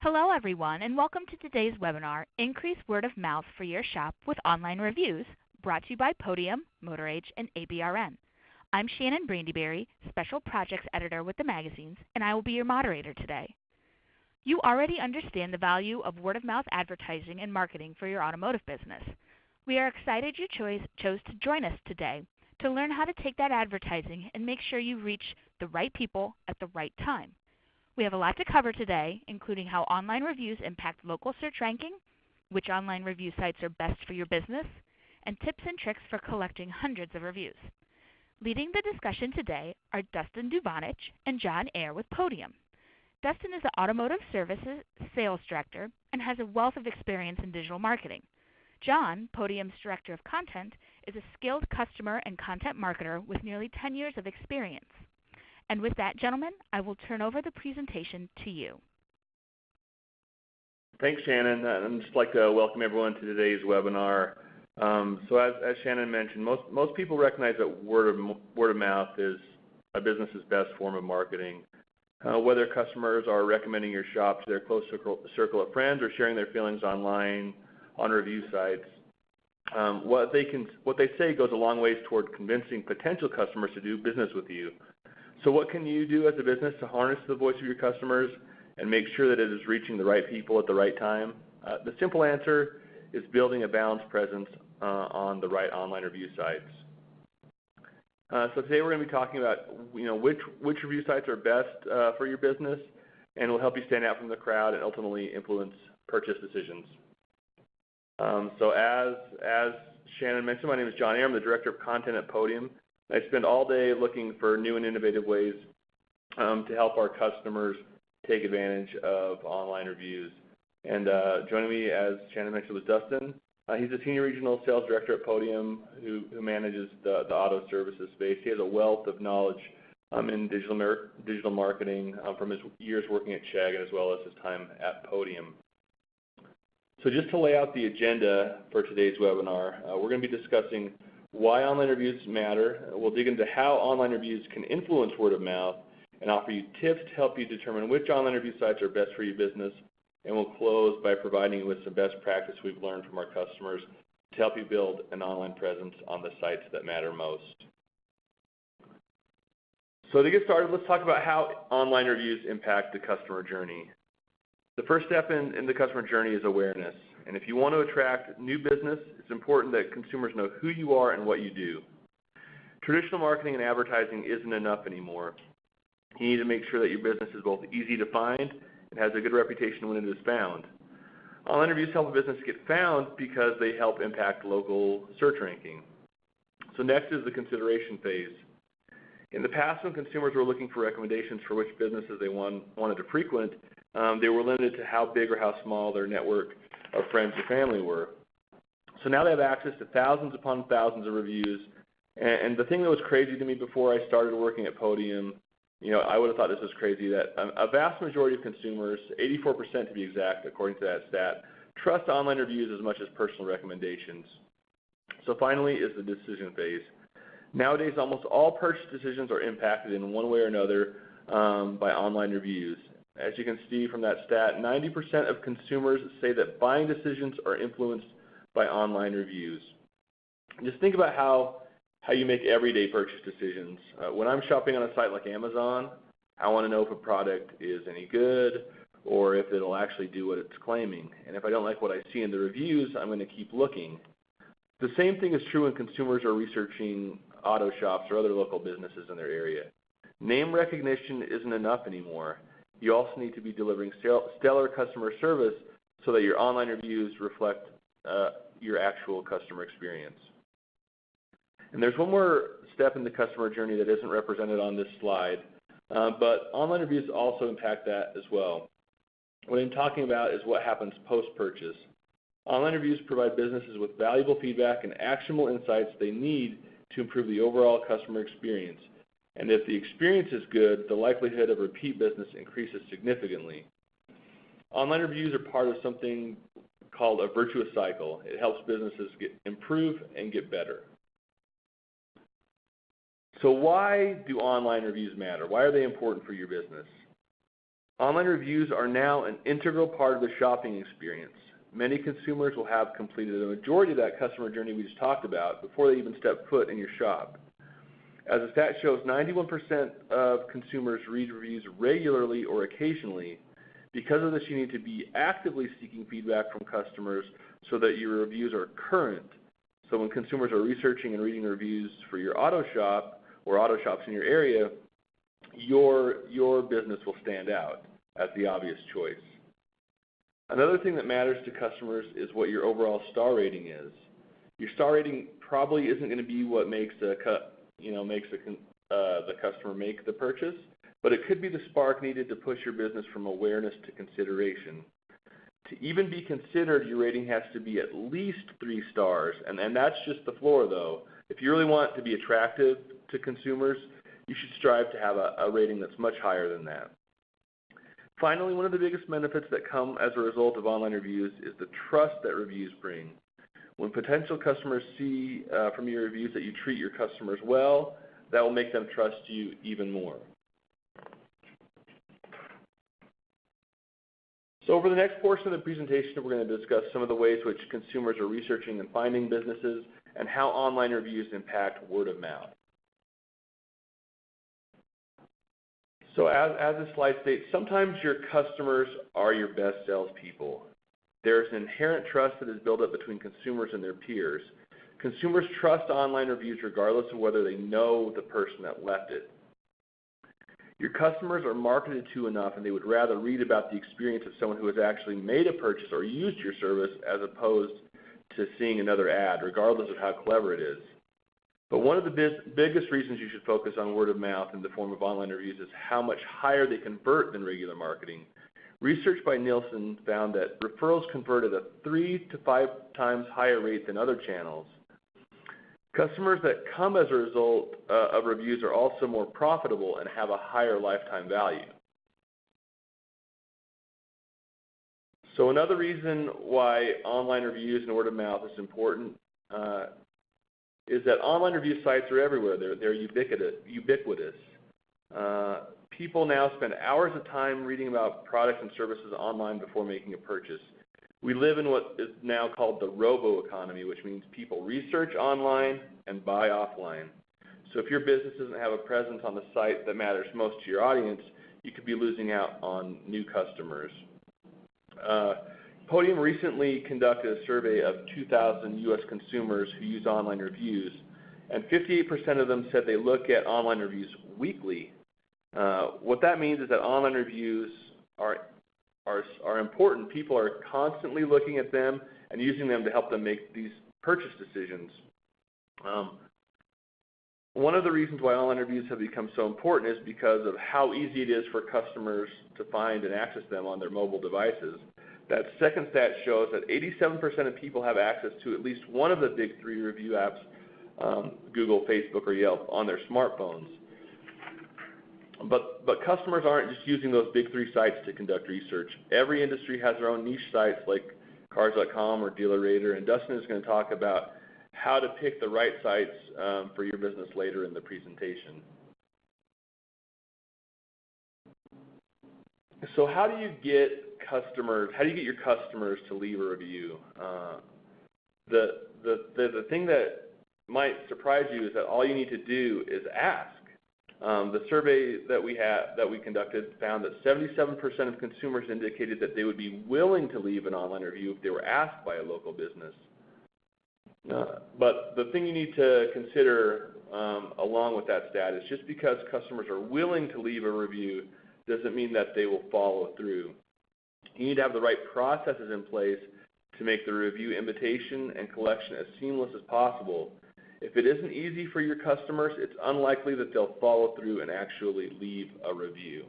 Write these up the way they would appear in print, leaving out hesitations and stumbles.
Hello everyone and welcome to today's webinar, Increase Word of Mouth for Your Shop with Online Reviews, brought to you by Podium, MotorAge, and ABRN. I'm Shannon Brandyberry, Special Projects Editor with the magazines, and I will be your moderator today. You already understand the value of word-of-mouth advertising and marketing for your automotive business. We are excited you chose to join us today to learn how to take that advertising and make sure you reach the right people at the right time. We have a lot to cover today, including how online reviews impact local search ranking, which online review sites are best for your business, and tips and tricks for collecting hundreds of reviews. Leading the discussion today are Dustin Duvanich and Jon Eyre with Podium. Dustin is the Automotive Services Sales Director and has a wealth of experience in digital marketing. Jon, Podium's Director of Content, is a skilled customer and content marketer with nearly 10 years of experience. And with that, gentlemen, I will turn over the presentation to you. Thanks, Shannon. I'd just like to welcome everyone to today's webinar. So as Shannon mentioned, most people recognize that word of mouth is a business's best form of marketing. Whether customers are recommending your shop to their close circle of friends or sharing their feelings online on review sites, what they say goes a long ways toward convincing potential customers to do business with you. So what can you do as a business to harness the voice of your customers and make sure that it is reaching the right people at the right time? The simple answer is building a balanced presence on the right online review sites. So today we're going to be talking about which review sites are best for your business and will help you stand out from the crowd and ultimately influence purchase decisions. So as Shannon mentioned, my name is Jon Eyre. I'm the Director of Content at Podium. I spend all day looking for new and innovative ways to help our customers take advantage of online reviews. And joining me, as Shannon mentioned, was Dustin. He's a Senior Regional Sales Director at Podium who manages the auto services space. He has a wealth of knowledge in digital marketing from his years working at Chegg as well as his time at Podium. So just to lay out the agenda for today's webinar, we're going to be discussing why online reviews matter. We'll dig into how online reviews can influence word of mouth and offer you tips to help you determine which online review sites are best for your business. And we'll close by providing you with some best practice we've learned from our customers to help you build an online presence on the sites that matter most. So to get started, let's talk about how online reviews impact the customer journey. The first step in the customer journey is awareness. And if you want to attract new business, it's important that consumers know who you are and what you do. Traditional marketing and advertising isn't enough anymore. You need to make sure that your business is both easy to find and has a good reputation when it is found. Online reviews help a business get found because they help impact local search ranking. So next is the consideration phase. In the past, when consumers were looking for recommendations for which businesses they wanted to frequent, they were limited to how big or how small their network of friends or family were. So now they have access to thousands upon thousands of reviews. And the thing that was crazy to me before I started working at Podium, I would have thought this was crazy, that a vast majority of consumers, 84% to be exact, according to that stat, trust online reviews as much as personal recommendations. So finally is the decision phase. Nowadays, almost all purchase decisions are impacted in one way or another by online reviews. As you can see from that stat, 90% of consumers say that buying decisions are influenced by online reviews. Just think about how you make everyday purchase decisions. When I'm shopping on a site like Amazon, I want to know if a product is any good or if it'll actually do what it's claiming. And if I don't like what I see in the reviews, I'm going to keep looking. The same thing is true when consumers are researching auto shops or other local businesses in their area. Name recognition isn't enough anymore. You also need to be delivering stellar customer service so that your online reviews reflect your actual customer experience. And there's one more step in the customer journey that isn't represented on this slide, but online reviews also impact that as well. What I'm talking about is what happens post-purchase. Online reviews provide businesses with valuable feedback and actionable insights they need to improve the overall customer experience. And if the experience is good, the likelihood of repeat business increases significantly. Online reviews are part of something called a virtuous cycle. It helps businesses improve and get better. So why do online reviews matter? Why are they important for your business? Online reviews are now an integral part of the shopping experience. Many consumers will have completed the majority of that customer journey we just talked about before they even step foot in your shop. As the stat shows, 91% of consumers read reviews regularly or occasionally. Because of this, you need to be actively seeking feedback from customers so that your reviews are current. So when consumers are researching and reading reviews for your auto shop or auto shops in your area, your business will stand out as the obvious choice. Another thing that matters to customers is what your overall star rating is. Your star rating probably isn't going to be what makes the customer make the purchase, but it could be the spark needed to push your business from awareness to consideration. To even be considered, your rating has to be at least 3 stars, and that's just the floor, though. If you really want to be attractive to consumers, you should strive to have a rating that's much higher than that. Finally, one of the biggest benefits that come as a result of online reviews is the trust that reviews bring. When potential customers see from your reviews that you treat your customers well, that will make them trust you even more. So over the next portion of the presentation, we're going to discuss some of the ways which consumers are researching and finding businesses and how online reviews impact word of mouth. So as the slide states, sometimes your customers are your best salespeople. There's an inherent trust that is built up between consumers and their peers. Consumers trust online reviews regardless of whether they know the person that left it. Your customers are marketed to enough, and they would rather read about the experience of someone who has actually made a purchase or used your service as opposed to seeing another ad, regardless of how clever it is. But one of the biggest reasons you should focus on word of mouth in the form of online reviews is how much higher they convert than regular marketing. Research by Nielsen found that referrals convert at a 3 to 5 times higher rate than other channels. Customers that come as a result of reviews are also more profitable and have a higher lifetime value. So another reason why online reviews and word of mouth is important is that online review sites are everywhere. They're ubiquitous. People now spend hours of time reading about products and services online before making a purchase. We live in what is now called the robo-economy, which means people research online and buy offline. So if your business doesn't have a presence on the site that matters most to your audience, you could be losing out on new customers. Podium recently conducted a survey of 2,000 U.S. consumers who use online reviews, and 58% of them said they look at online reviews weekly. What that means is that online reviews are important. People are constantly looking at them and using them to help them make these purchase decisions. One of the reasons why online reviews have become so important is because of how easy it is for customers to find and access them on their mobile devices. That second stat shows that 87% of people have access to at least one of the big 3 review apps, Google, Facebook, or Yelp, on their smartphones. But customers aren't just using those big 3 sites to conduct research. Every industry has their own niche sites like Cars.com or DealerRater, and Dustin is going to talk about how to pick the right sites for your business later in the presentation. So how do you get your customers to leave a review? The thing that might surprise you is that all you need to do is ask. The survey that we conducted found that 77% of consumers indicated that they would be willing to leave an online review if they were asked by a local business. But the thing you need to consider along with that stat is just because customers are willing to leave a review doesn't mean that they will follow through. You need to have the right processes in place to make the review invitation and collection as seamless as possible. If it isn't easy for your customers, it's unlikely that they'll follow through and actually leave a review.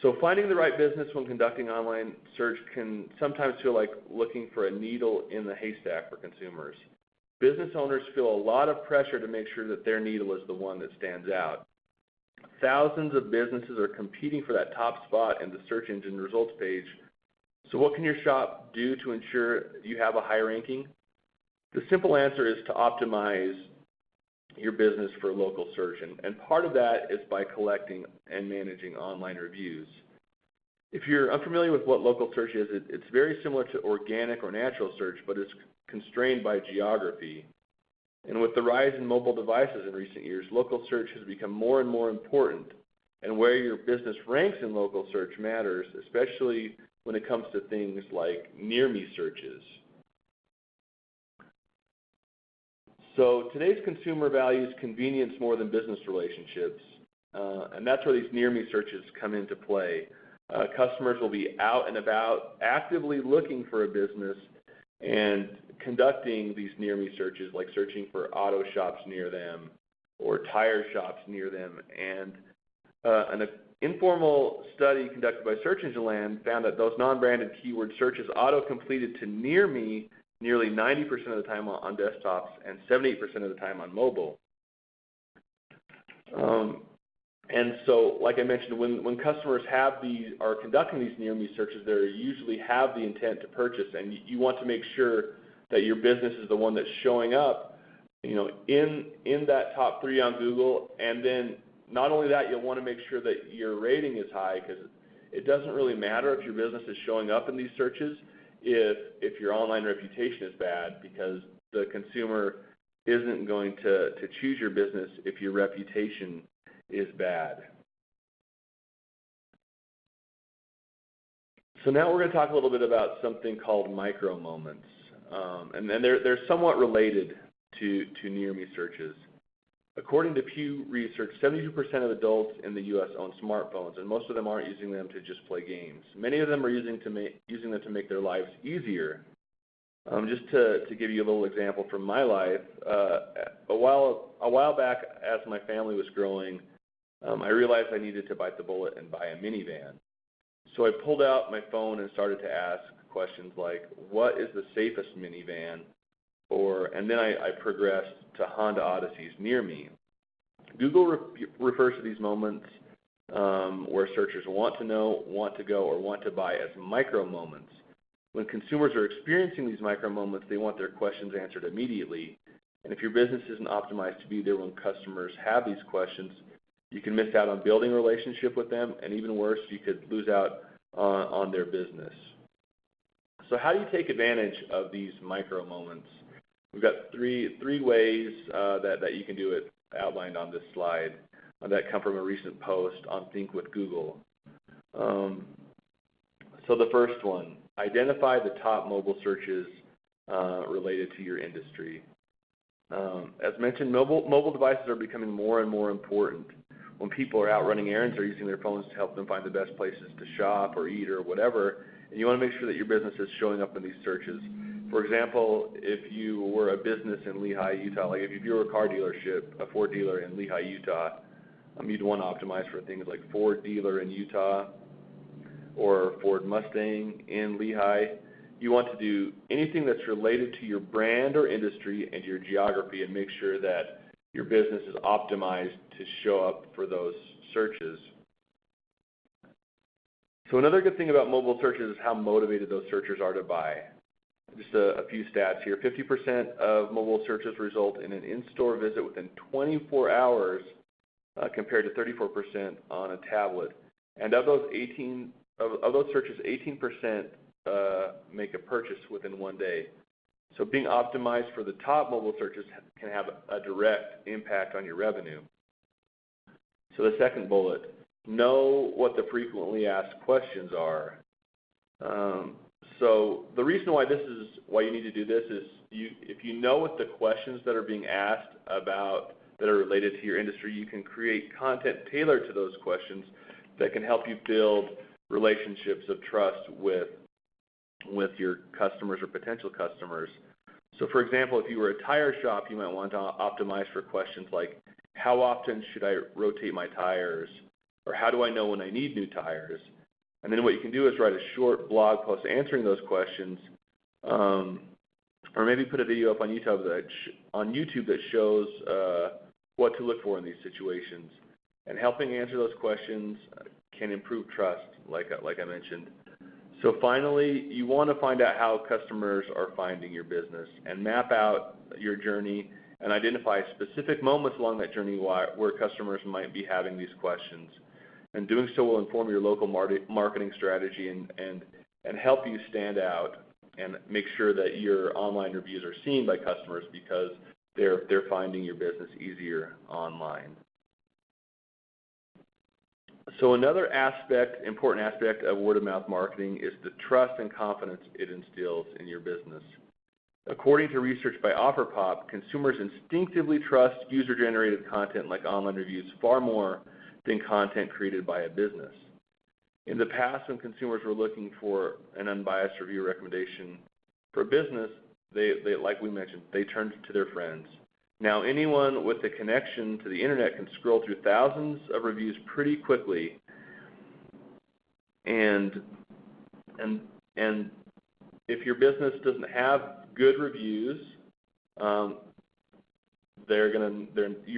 So finding the right business when conducting online search can sometimes feel like looking for a needle in the haystack for consumers. Business owners feel a lot of pressure to make sure that their needle is the one that stands out. Thousands of businesses are competing for that top spot in the search engine results page. So what can your shop do to ensure you have a high ranking? The simple answer is to optimize your business for local search. And part of that is by collecting and managing online reviews. If you're unfamiliar with what local search is, it's very similar to organic or natural search, but it's constrained by geography. And with the rise in mobile devices in recent years, local search has become more and more important. And where your business ranks in local search matters, especially when it comes to things like near-me searches. So today's consumer values convenience more than business relationships, and that's where these near-me searches come into play. Customers will be out and about actively looking for a business and conducting these near-me searches, like searching for auto shops near them or tire shops near them. And an informal study conducted by Search Engine Land found that those non-branded keyword searches auto-completed to near me nearly 90% of the time on desktops and 78% of the time on mobile. And so, like I mentioned, when customers are conducting these near-me searches, they usually have the intent to purchase, and you want to make sure that your business is the one that's showing up, in that top 3 on Google. And then not only that, you'll want to make sure that your rating is high, because it doesn't really matter if your business is showing up in these searches if your online reputation is bad, because the consumer isn't going to choose your business if your reputation is bad. So now we're going to talk a little bit about something called micro moments, and they're somewhat related to near-me searches. According to Pew Research, 72% of adults in the U.S. own smartphones, and most of them aren't using them to just play games. Many of them are using them to make their lives easier. Just to give you a little example from my life, a while back, as my family was growing, I realized I needed to bite the bullet and buy a minivan. So I pulled out my phone and started to ask questions like, what is the safest minivan? And then I progressed to Honda Odysseys near me. Google refers to these moments where searchers want to know, want to go, or want to buy as micro moments. When consumers are experiencing these micro moments, they want their questions answered immediately. And if your business isn't optimized to be there when customers have these questions, you can miss out on building a relationship with them, and even worse, you could lose out on their business. So how do you take advantage of these micro moments? We've got three ways that you can do it, outlined on this slide, that come from a recent post on Think with Google. So the first one, identify the top mobile searches related to your industry. As mentioned, mobile devices are becoming more and more important. When people are out running errands, they're using their phones to help them find the best places to shop or eat or whatever, and you want to make sure that your business is showing up in these searches. For example, if you were a business in Lehi, Utah, like if you were a car dealership, a Ford dealer in Lehi, Utah, you'd want to optimize for things like Ford dealer in Utah or Ford Mustang in Lehi. You want to do anything that's related to your brand or industry and your geography, and make sure that your business is optimized to show up for those searches. So another good thing about mobile searches is how motivated those searchers are to buy. Just a few stats here. 50% of mobile searches result in an in-store visit within 24 hours compared to 34% on a tablet. And of those searches, 18% make a purchase within 1 day. So being optimized for the top mobile searches can have a direct impact on your revenue. So the second bullet, know what the frequently asked questions are. So the reason why you need to do this is if you know what the questions that are being asked about that are related to your industry, you can create content tailored to those questions that can help you build relationships of trust with your customers or potential customers. So for example, if you were a tire shop, you might want to optimize for questions like, how often should I rotate my tires? Or how do I know when I need new tires? And then what you can do is write a short blog post answering those questions, or maybe put a video up on YouTube that shows what to look for in these situations. And helping answer those questions can improve trust, like I mentioned. So finally, you want to find out how customers are finding your business and map out your journey and identify specific moments along that journey where customers might be having these questions. And doing so will inform your local marketing strategy and help you stand out and make sure that your online reviews are seen by customers because they're finding your business easier online. So another important aspect of word-of-mouth marketing is the trust and confidence it instills in your business. According to research by OfferPop, consumers instinctively trust user-generated content like online reviews far more than content created by a business. In the past, when consumers were looking for an unbiased review recommendation for a business, they like we mentioned, they turned to their friends. Now, anyone with a connection to the internet can scroll through thousands of reviews pretty quickly, and if your business doesn't have good reviews, you're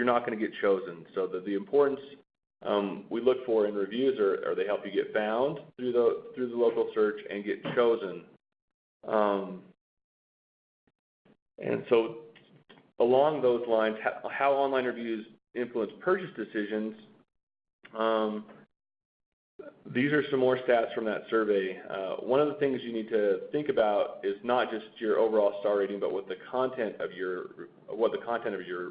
not going to get chosen. So the importance we look for in reviews are they help you get found through the local search and get chosen. And so along those lines, how online reviews influence purchase decisions, these are some more stats from that survey. One of the things you need to think about is not just your overall star rating, but what the content of your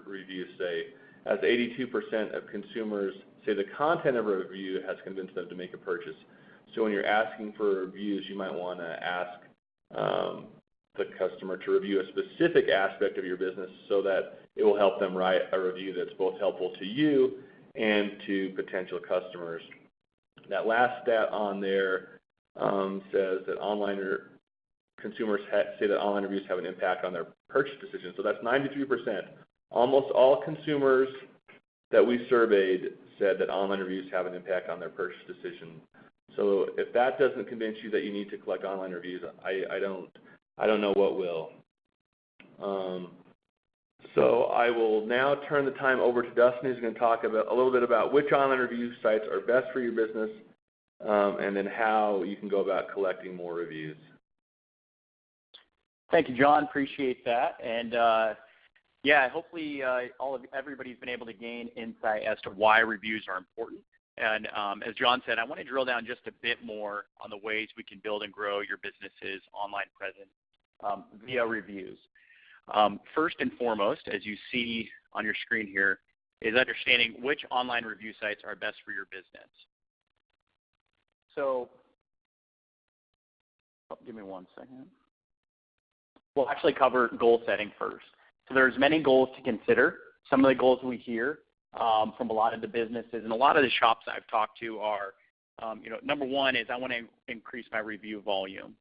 reviews say. As 82% of consumers say the content of a review has convinced them to make a purchase. So when you're asking for reviews, you might want to ask the customer to review a specific aspect of your business so that it will help them write a review that's both helpful to you and to potential customers. That last stat on there says that consumers say that online reviews have an impact on their purchase decision. So that's 93%. Almost all consumers that we surveyed said that online reviews have an impact on their purchase decision. So if that doesn't convince you that you need to collect online reviews, I don't know what will. So I will now turn the time over to Dustin, who's going to talk a little bit about which online review sites are best for your business, and then how you can go about collecting more reviews. Thank you, John. Appreciate that. And hopefully everybody's been able to gain insight as to why reviews are important. And as John said, I want to drill down just a bit more on the ways we can build and grow your business's online presence via reviews. First and foremost, as you see on your screen here, is understanding which online review sites are best for your business. So, give me 1 second. We'll actually cover goal setting first. So there's many goals to consider. Some of the goals we hear from a lot of the businesses and a lot of the shops I've talked to are, number one is I want to increase my review volume.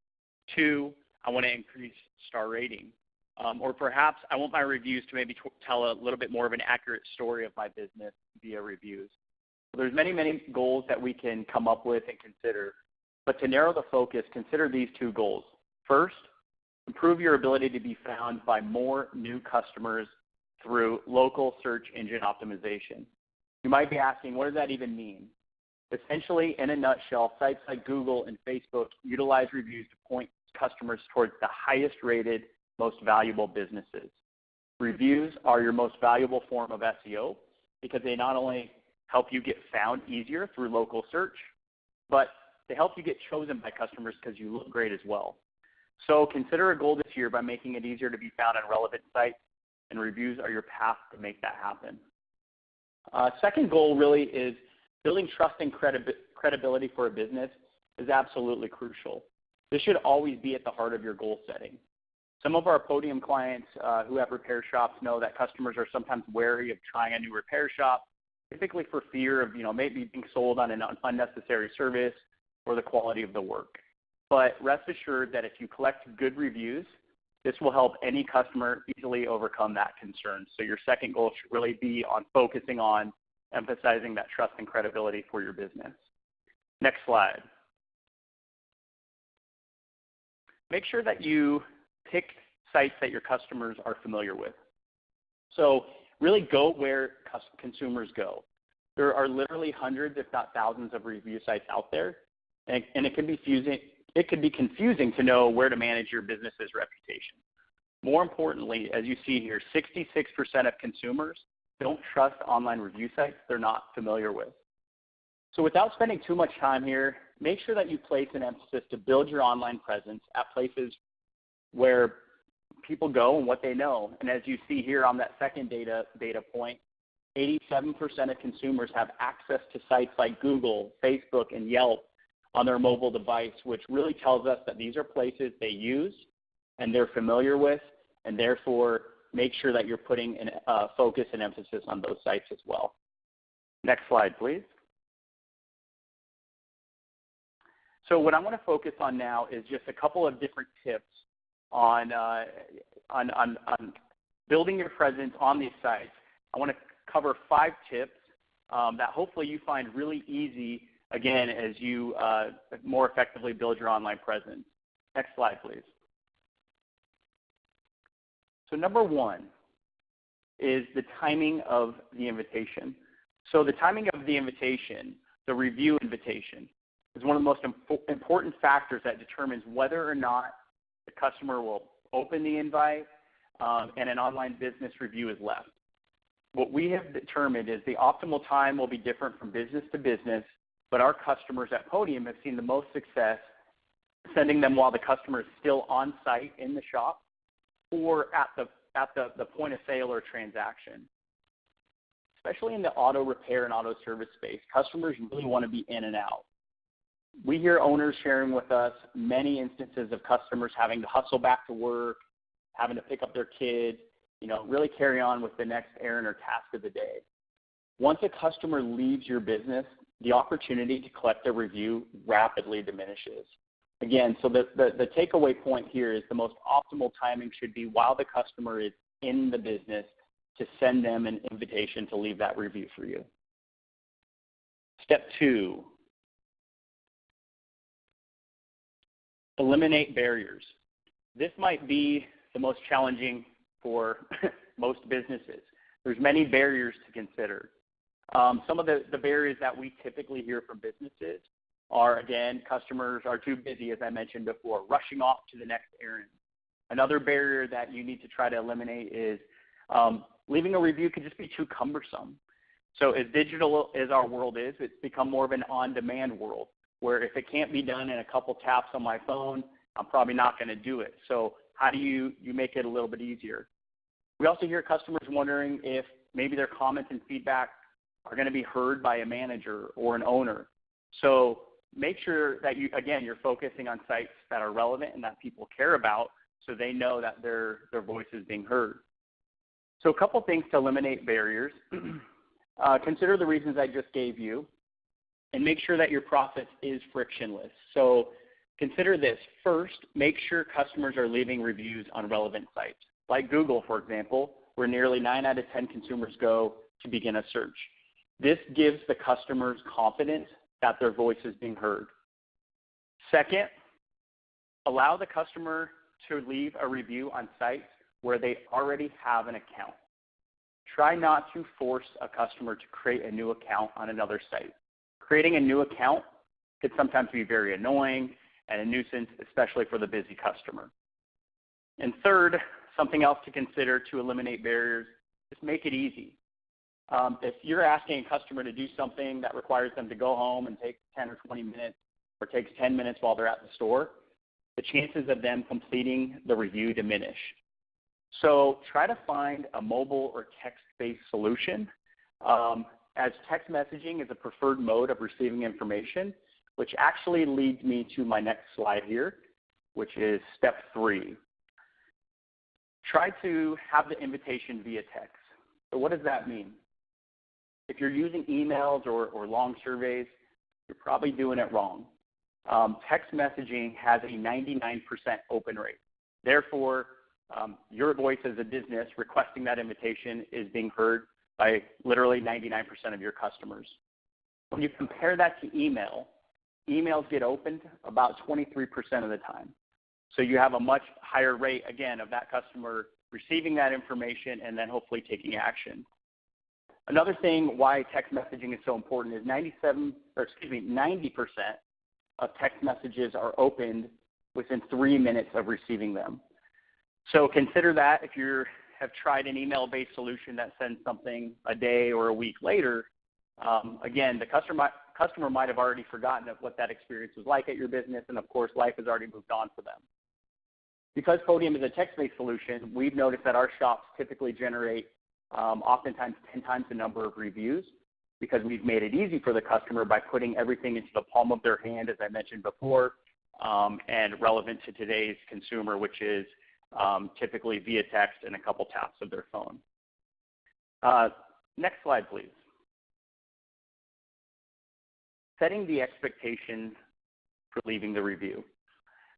2, I want to increase star rating. Or perhaps I want my reviews to maybe tell a little bit more of an accurate story of my business via reviews. So there's many, many goals that we can come up with and consider. But to narrow the focus, consider these 2 goals. First, improve your ability to be found by more new customers through local search engine optimization. You might be asking, what does that even mean? Essentially, in a nutshell, sites like Google and Facebook utilize reviews to point customers towards the highest rated, most valuable businesses. Reviews are your most valuable form of SEO because they not only help you get found easier through local search, but they help you get chosen by customers because you look great as well. So consider a goal this year by making it easier to be found on relevant sites, and reviews are your path to make that happen. Second goal really is building trust and credibility for a business is absolutely crucial. This should always be at the heart of your goal setting. Some of our Podium clients who have repair shops know that customers are sometimes wary of trying a new repair shop, typically for fear of maybe being sold on an unnecessary service or the quality of the work. But rest assured that if you collect good reviews, this will help any customer easily overcome that concern. So your second goal should really be on focusing on emphasizing that trust and credibility for your business. Next slide. Make sure that you pick sites that your customers are familiar with. So really go where consumers go. There are literally hundreds, if not thousands, of review sites out there, and it can be confusing to know where to manage your business's reputation. More importantly, as you see here, 66% of consumers don't trust online review sites they're not familiar with. So without spending too much time here, make sure that you place an emphasis to build your online presence at places where people go and what they know. And as you see here on that second data point, 87% of consumers have access to sites like Google, Facebook, and Yelp on their mobile device, which really tells us that these are places they use and they're familiar with, and therefore make sure that you're putting focus and emphasis on those sites as well. Next slide, please. So what I want to focus on now is just a couple of different tips on building your presence on these sites. I want to cover 5 tips that hopefully you find really easy, again, as you more effectively build your online presence. Next slide, please. So number 1 is the timing of the invitation. So the timing of the invitation, the review invitation, is one of the most important factors that determines whether or not the customer will open the invite and an online business review is left. What we have determined is the optimal time will be different from business to business, but our customers at Podium have seen the most success sending them while the customer is still on site in the shop or at the point of sale or transaction. Especially in the auto repair and auto service space, customers really want to be in and out. We hear owners sharing with us many instances of customers having to hustle back to work, having to pick up their kids, really carry on with the next errand or task of the day. Once a customer leaves your business, the opportunity to collect a review rapidly diminishes. Again, so the takeaway point here is the most optimal timing should be while the customer is in the business to send them an invitation to leave that review for you. Step 2, eliminate barriers. This might be the most challenging for most businesses. There's many barriers to consider. Some of the barriers that we typically hear from businesses are, again, customers are too busy, as I mentioned before, rushing off to the next errand. Another barrier that you need to try to eliminate is leaving a review could just be too cumbersome. So as digital as our world is, it's become more of an on-demand world, where if it can't be done in a couple taps on my phone, I'm probably not going to do it. So how do you make it a little bit easier? We also hear customers wondering if maybe their comments and feedback are going to be heard by a manager or an owner. So make sure that you're focusing on sites that are relevant and that people care about so they know that their voice is being heard. So a couple things to eliminate barriers. Consider the reasons I just gave you and make sure that your process is frictionless. So consider this. First, make sure customers are leaving reviews on relevant sites, like Google, for example, where nearly 9 out of 10 consumers go to begin a search. This gives the customers confidence that their voice is being heard. Second, allow the customer to leave a review on sites where they already have an account. Try not to force a customer to create a new account on another site. Creating a new account could sometimes be very annoying and a nuisance, especially for the busy customer. And third, something else to consider to eliminate barriers is make it easy. If you're asking a customer to do something that requires them to go home and take 10 or 20 minutes or takes 10 minutes while they're at the store, the chances of them completing the review diminish. So try to find a mobile or text-based solution, as text messaging is a preferred mode of receiving information, which actually leads me to my next slide here, which is step 3. Try to have the invitation via text. So what does that mean? If you're using emails or long surveys, you're probably doing it wrong. Text messaging has a 99% open rate. Therefore, your voice as a business requesting that invitation is being heard by literally 99% of your customers. When you compare that to email, emails get opened about 23% of the time. So you have a much higher rate, again, of that customer receiving that information and then hopefully taking action. Another thing why text messaging is so important is 90% of text messages are opened within 3 minutes of receiving them. So consider that if you have tried an email-based solution that sends something a day or a week later, again, the customer might have already forgotten of what that experience was like at your business, and of course, life has already moved on for them. Because Podium is a text-based solution, we've noticed that our shops typically generate oftentimes 10 times the number of reviews because we've made it easy for the customer by putting everything into the palm of their hand, as I mentioned before, and relevant to today's consumer, which is typically via text and a couple taps of their phone. Next slide, please. Setting the expectation for leaving the review.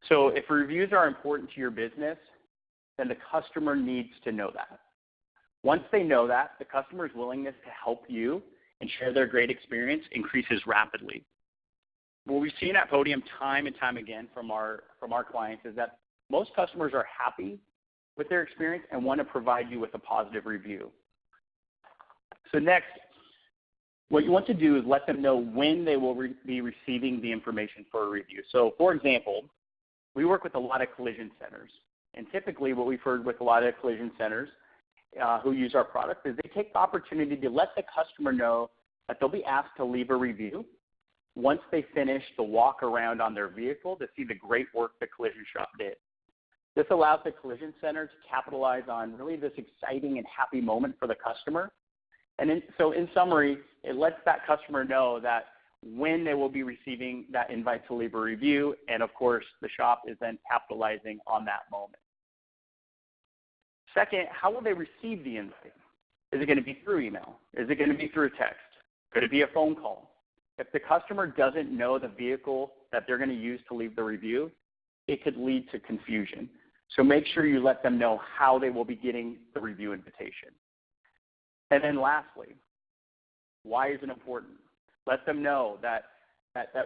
So if reviews are important to your business, then the customer needs to know that. Once they know that, the customer's willingness to help you and share their great experience increases rapidly. What we've seen at Podium time and time again from our clients is that most customers are happy with their experience and want to provide you with a positive review. So next, what you want to do is let them know when they will be receiving the information for a review. So for example, we work with a lot of collision centers. And typically what we've heard with a lot of collision centers who use our product is they take the opportunity to let the customer know that they'll be asked to leave a review once they finish the walk around on their vehicle to see the great work the collision shop did. This allows the collision center to capitalize on really this exciting and happy moment for the customer. And so in summary, it lets that customer know that when they will be receiving that invite to leave a review, and of course, the shop is then capitalizing on that moment. Second, how will they receive the invite? Is it going to be through email? Is it going to be through text? Could it be a phone call? If the customer doesn't know the vehicle that they're going to use to leave the review, it could lead to confusion. So make sure you let them know how they will be getting the review invitation. And then lastly, why is it important? Let them know that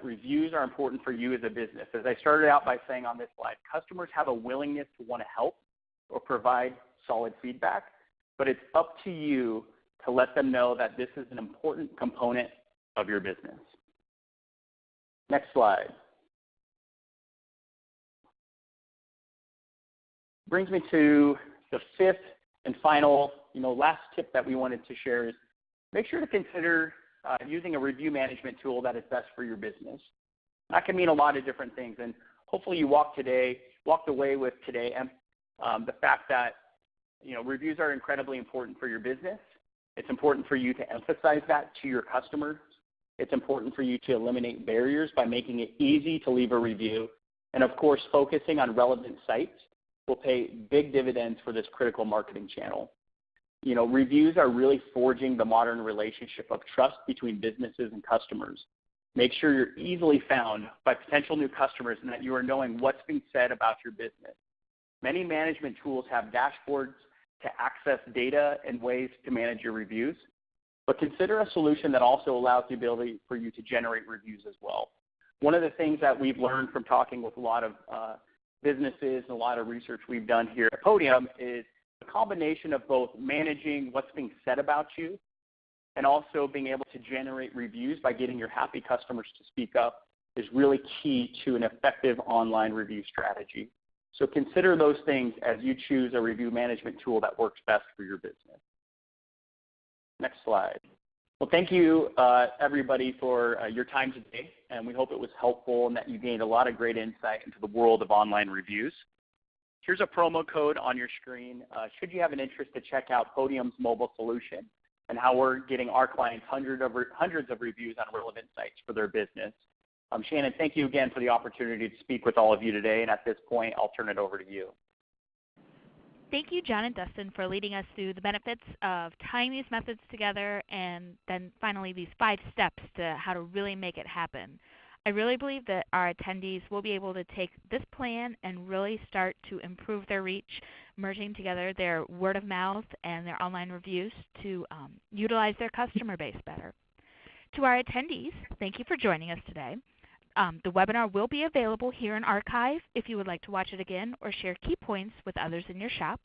reviews are important for you as a business. As I started out by saying on this slide, customers have a willingness to want to help or provide solid feedback, but it's up to you to let them know that this is an important component of your business. Next slide. Brings me to the fifth and final, last tip that we wanted to share is make sure to consider using a review management tool that is best for your business. That can mean a lot of different things, and hopefully you walked away with today the fact that reviews are incredibly important for your business. It's important for you to emphasize that to your customers. It's important for you to eliminate barriers by making it easy to leave a review, and of course, focusing on relevant sites will pay big dividends for this critical marketing channel. Reviews are really forging the modern relationship of trust between businesses and customers. Make sure you're easily found by potential new customers and that you are knowing what's being said about your business. Many management tools have dashboards to access data and ways to manage your reviews, but consider a solution that also allows the ability for you to generate reviews as well. One of the things that we've learned from talking with a lot of businesses and a lot of research we've done here at Podium is a combination of both managing what's being said about you and also being able to generate reviews by getting your happy customers to speak up is really key to an effective online review strategy. So consider those things as you choose a review management tool that works best for your business. Next slide. Well, thank you, everybody, for your time today, and we hope it was helpful and that you gained a lot of great insight into the world of online reviews. Here's a promo code on your screen. Should you have an interest to check out Podium's mobile solution and how we're getting our clients hundreds of reviews on relevant sites for their business. Shannon, thank you again for the opportunity to speak with all of you today, and at this point, I'll turn it over to you. Thank you, Jon and Dustin, for leading us through the benefits of tying these methods together and then finally these 5 steps to how to really make it happen. I really believe that our attendees will be able to take this plan and really start to improve their reach, merging together their word of mouth and their online reviews to utilize their customer base better. To our attendees, thank you for joining us today. The webinar will be available here in archive if you would like to watch it again or share key points with others in your shop.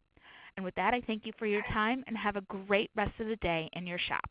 And with that, I thank you for your time and have a great rest of the day in your shop.